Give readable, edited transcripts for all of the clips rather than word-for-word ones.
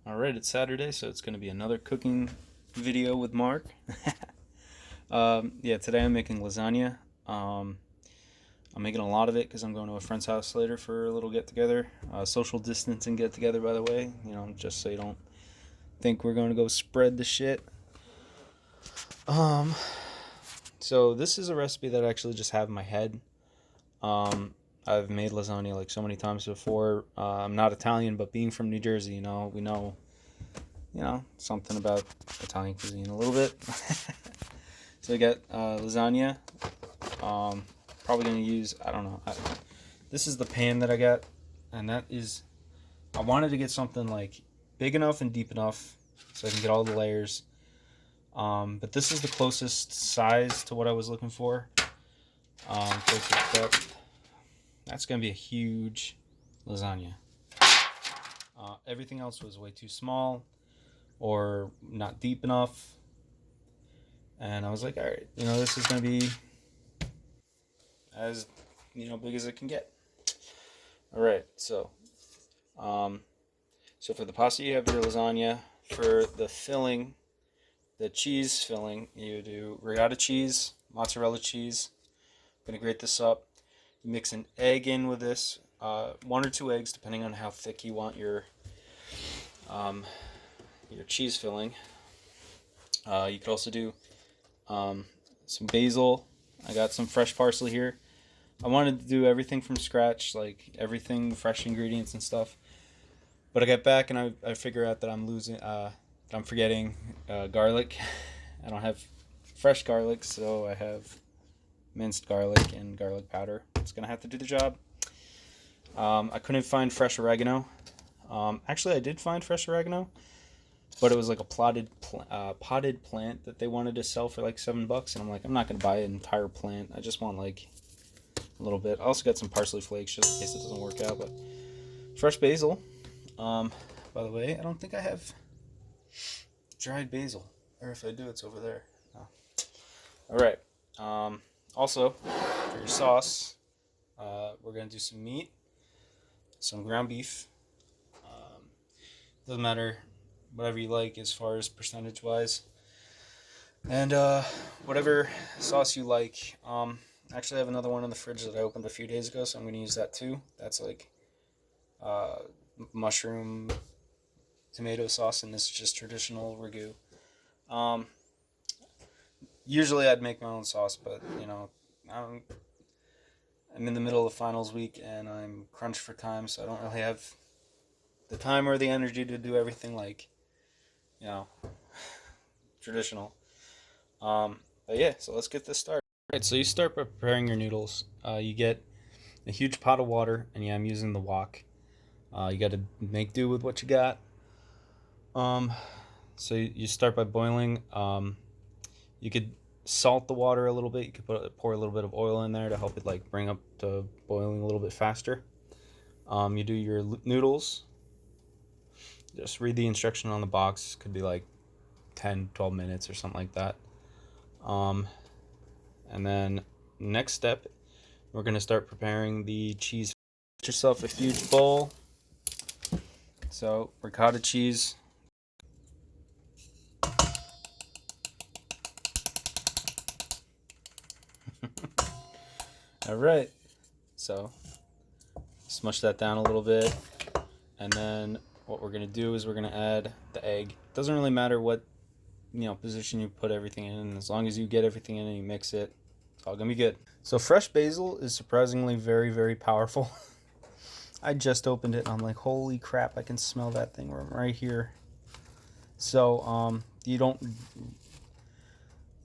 Alright, it's Saturday, so it's going to be another cooking video with Mark. Yeah, today I'm making lasagna. I'm making a lot of it because I'm going to a friend's house later for a little get-together. Social distancing get-together, by the way. Just so you don't think we're going to go spread the shit. Um, so this is a recipe that I actually just have in my head. I've made lasagna like so many times before. I'm not Italian, but being from New Jersey, we know, something about Italian cuisine a little bit. So I got lasagna. Probably gonna use, I don't know. This is the pan that I got, and I wanted to get something like big enough and deep enough so I can get all the layers. But this is the closest size to what I was looking for. Closest depth. That's gonna be a huge lasagna. Everything else was way too small or not deep enough. And I was like, all right, this is going to be as, big as it can get. All right, so for the pasta, you have your lasagna. For the filling, the cheese filling, you do ricotta cheese, mozzarella cheese. I'm going to grate this up. You mix an egg in with this, 1 or 2 eggs, depending on how thick you want your cheese filling. You could also do some basil. I got some fresh parsley here. I wanted to do everything from scratch, like everything, fresh ingredients and stuff. But I got back and I figure out that I'm forgetting garlic. I don't have fresh garlic, so I have minced garlic and garlic powder. It's gonna have to do the job. I couldn't find fresh oregano. Actually, I did find fresh oregano, but it was like a potted plant that they wanted to sell for like $7, and I'm like, I'm not gonna buy an entire plant. I just want like a little bit. I also got some parsley flakes just in case it doesn't work out. But fresh basil. By the way, I don't think I have dried basil, or if I do, it's over there. No. All right. Also, for your sauce, we're gonna do some meat, some ground beef. Doesn't matter, whatever you like as far as percentage wise, and whatever sauce you like. Actually, I have another one in the fridge that I opened a few days ago, so I'm going to use that too. That's like mushroom tomato sauce, and this is just traditional ragu. Usually I'd make my own sauce, but I'm in the middle of finals week and I'm crunched for time, so I don't really have the time or the energy to do everything like traditional. But yeah, so let's get this started. All right, so you start by preparing your noodles. You get a huge pot of water, and yeah, I'm using the wok. You got to make do with what you got. So you start by boiling. You could salt the water a little bit. You could pour a little bit of oil in there to help it like bring up to boiling a little bit faster. You do your noodles. Just read the instruction on the box. Could be like 10, 12 minutes or something like that. And then next step, we're going to start preparing the cheese. Get yourself a huge bowl. So ricotta cheese. All right. So smush that down a little bit. And then what we're going to do is we're going to add the egg. Doesn't really matter what position you put everything in. As long as you get everything in and you mix it, it's all going to be good. So fresh basil is surprisingly very, very powerful. I just opened it and I'm like, holy crap, I can smell that thing right here. So you don't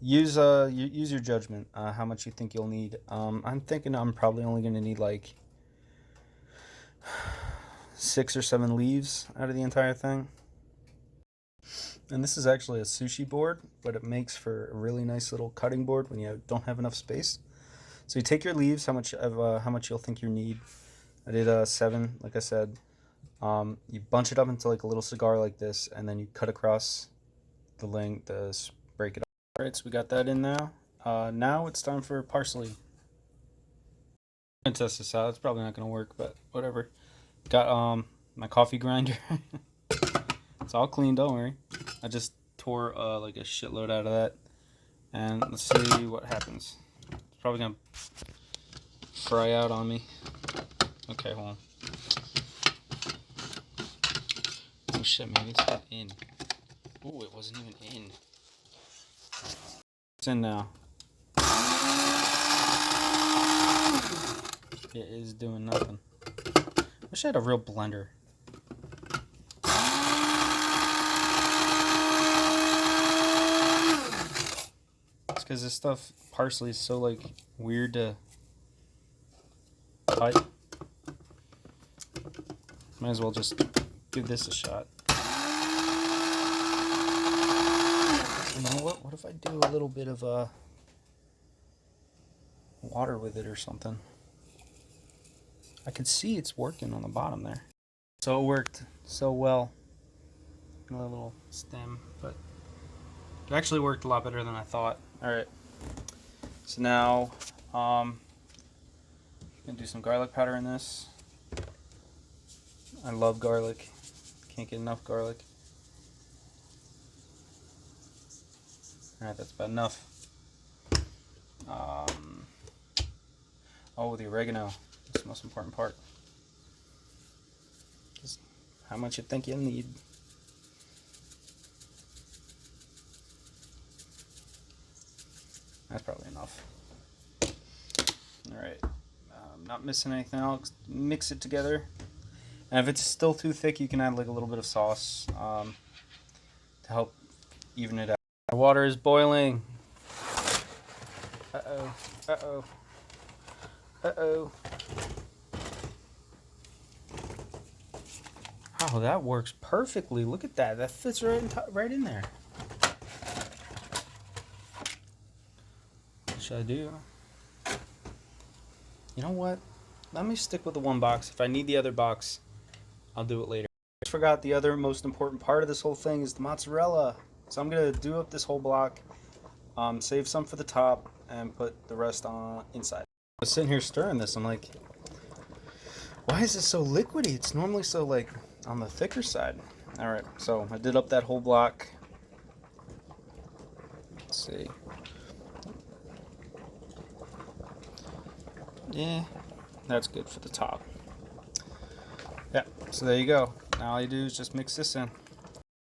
use your judgment, how much you think you'll need. I'm thinking I'm probably only going to need like 6 or 7 leaves out of the entire thing. And this is actually a sushi board, but it makes for a really nice little cutting board when you don't have enough space. So you take your leaves, how much you'll think you need. I did 7, like I said. You bunch it up into like a little cigar like this, and then you cut across the length, break it up. All right, so we got that in now. Now it's time for parsley. I'm gonna test this out. It's probably not gonna work, but whatever. Got my coffee grinder. It's all clean, don't worry. I just tore like a shitload out of that. And let's see what happens. It's probably gonna fry out on me. Okay, hold on. Oh shit, maybe it's not in. Oh, it wasn't even in. It's in now. It is doing nothing. Wish I had a real blender. It's because this stuff, parsley, is so like weird to cut. Might as well just give this a shot. You know what? What if I do a little bit of water with it or something? I can see it's working on the bottom there. So it worked so well. Another little stem, but it actually worked a lot better than I thought. Alright. So now, I'm gonna do some garlic powder in this. I love garlic. Can't get enough garlic. Alright, that's about enough. Oh, the oregano. That's the most important part. Just how much you think you'll need. That's probably enough. Alright. Not missing anything else. Mix it together. And if it's still too thick, you can add like a little bit of sauce to help even it out. The water is boiling. Uh-oh. Uh-oh. Uh-oh. Oh, that works perfectly. Look at that. That fits right in there. What should I do? You know what? Let me stick with the one box. If I need the other box, I'll do it later. I forgot the other most important part of this whole thing is the mozzarella. So I'm going to do up this whole block, save some for the top, and put the rest on inside. I was sitting here stirring this. I'm like, why is this so liquidy? It's normally so like on the thicker side. Alright, so I did up that whole block. Let's see. Yeah, that's good for the top. Yeah, so there you go. Now all you do is just mix this in.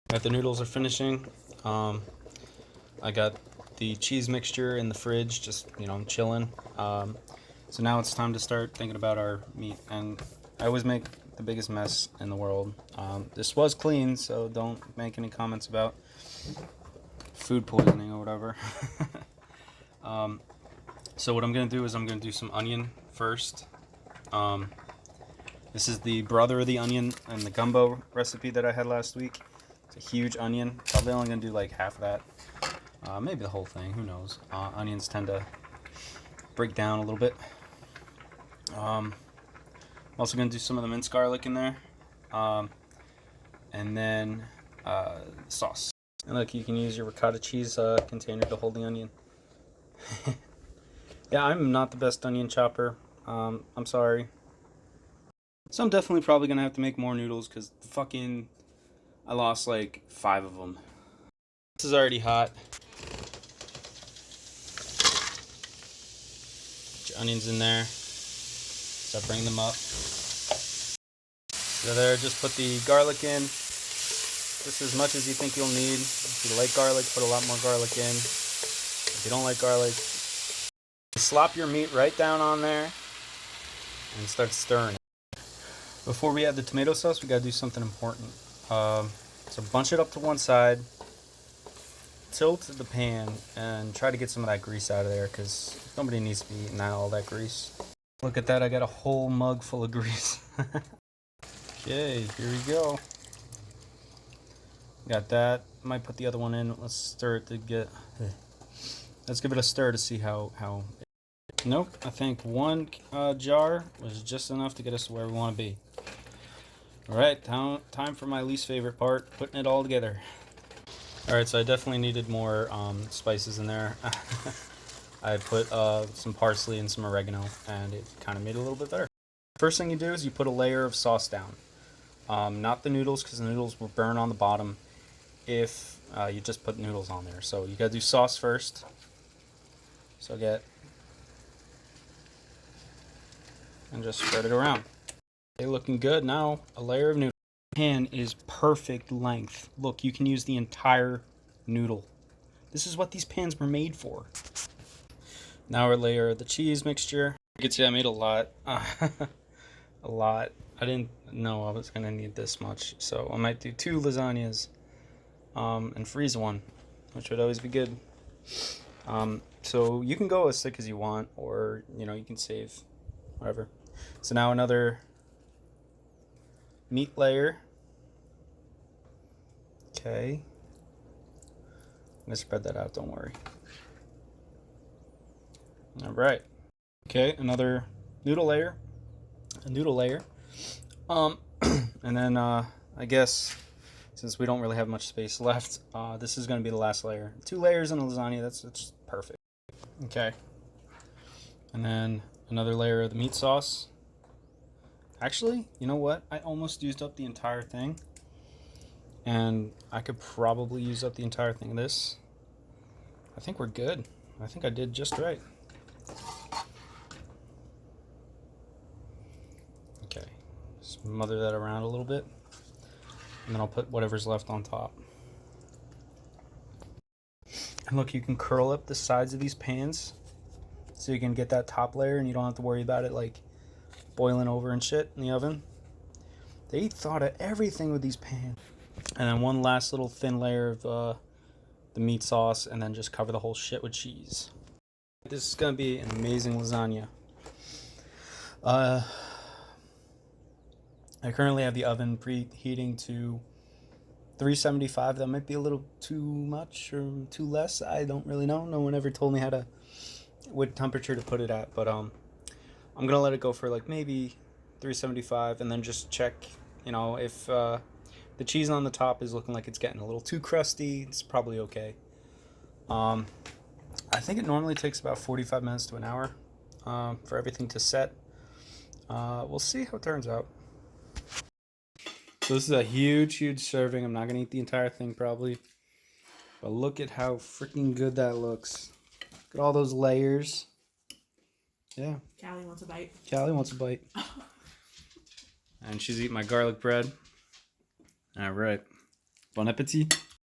Alright, the noodles are finishing. I got the cheese mixture in the fridge, just, you know, chilling. So now it's time to start thinking about our meat. And I always make the biggest mess in the world. This was clean, so don't make any comments about food poisoning or whatever. So what I'm going to do is I'm going to do some onion first. This is the brother of the onion and the gumbo recipe that I had last week. It's a huge onion. Probably only going to do like half of that. Maybe the whole thing. Who knows? Onions tend to break down a little bit. I'm also going to do some of the minced garlic in there. And then sauce. And look, you can use your ricotta cheese container to hold the onion. Yeah, I'm not the best onion chopper. I'm sorry. So I'm definitely probably going to have to make more noodles because fucking I lost like 5 of them. This is already hot. Put your onions in there. Start bringing them up. So there, just put the garlic in. Just as much as you think you'll need. If you like garlic, put a lot more garlic in. If you don't like garlic, slop your meat right down on there and start stirring it. Before we add the tomato sauce, we gotta do something important. So bunch it up to one side, tilt the pan, and try to get some of that grease out of there because nobody needs to be eating all that grease. Look at that, I got a whole mug full of grease. Okay, here we go. Got that. Might put the other one in. Let's stir it to get... Let's give it a stir to see how... Nope, I think one jar was just enough to get us where we want to be. Alright, time for my least favorite part, putting it all together. Alright, so I definitely needed more spices in there. I put some parsley and some oregano, and it kind of made it a little bit better. First thing you do is you put a layer of sauce down. Not the noodles, because the noodles will burn on the bottom if you just put noodles on there. So you gotta do sauce first. So get and just spread it around. Okay, looking good. Now a layer of noodles. Pan is perfect length. Look, you can use the entire noodle. This is what these pans were made for. Now our layer of the cheese mixture. You can see I made a lot. A lot. I didn't know I was gonna need this much, so I might do 2 lasagnas and freeze one, which would always be good. So you can go as thick as you want, or you can save whatever. So now another meat layer. Okay, I'm gonna spread that out, don't worry. All right. Okay, another noodle layer, a noodle layer. And then I guess since we don't really have much space left, this is gonna be the last layer. 2 layers in a lasagna. That's perfect. Okay. And then another layer of the meat sauce. Actually, you know what? I almost used up the entire thing. And I could probably use up the entire thing of this. I think we're good. I think I did just right. Okay. Smother that around a little bit. And then I'll put whatever's left on top. And look, you can curl up the sides of these pans so you can get that top layer and you don't have to worry about it like boiling over and shit in the oven. They thought of everything with these pans. And then one last little thin layer of the meat sauce, and then just cover the whole shit with cheese. This is gonna be an amazing lasagna. I currently have the oven preheating to 375. That might be a little too much or too less. I don't really know. No one ever told me what temperature to put it at, but I'm gonna let it go for like maybe 375, and then just check, if the cheese on the top is looking like it's getting a little too crusty. It's probably okay. I think it normally takes about 45 minutes to an hour for everything to set. We'll see how it turns out. So this is a huge serving. I'm not gonna eat the entire thing probably, but look at how freaking good that looks. Look at all those layers. Yeah. Callie wants a bite. Callie wants a bite. And she's eating my garlic bread. All right. Bon appetit.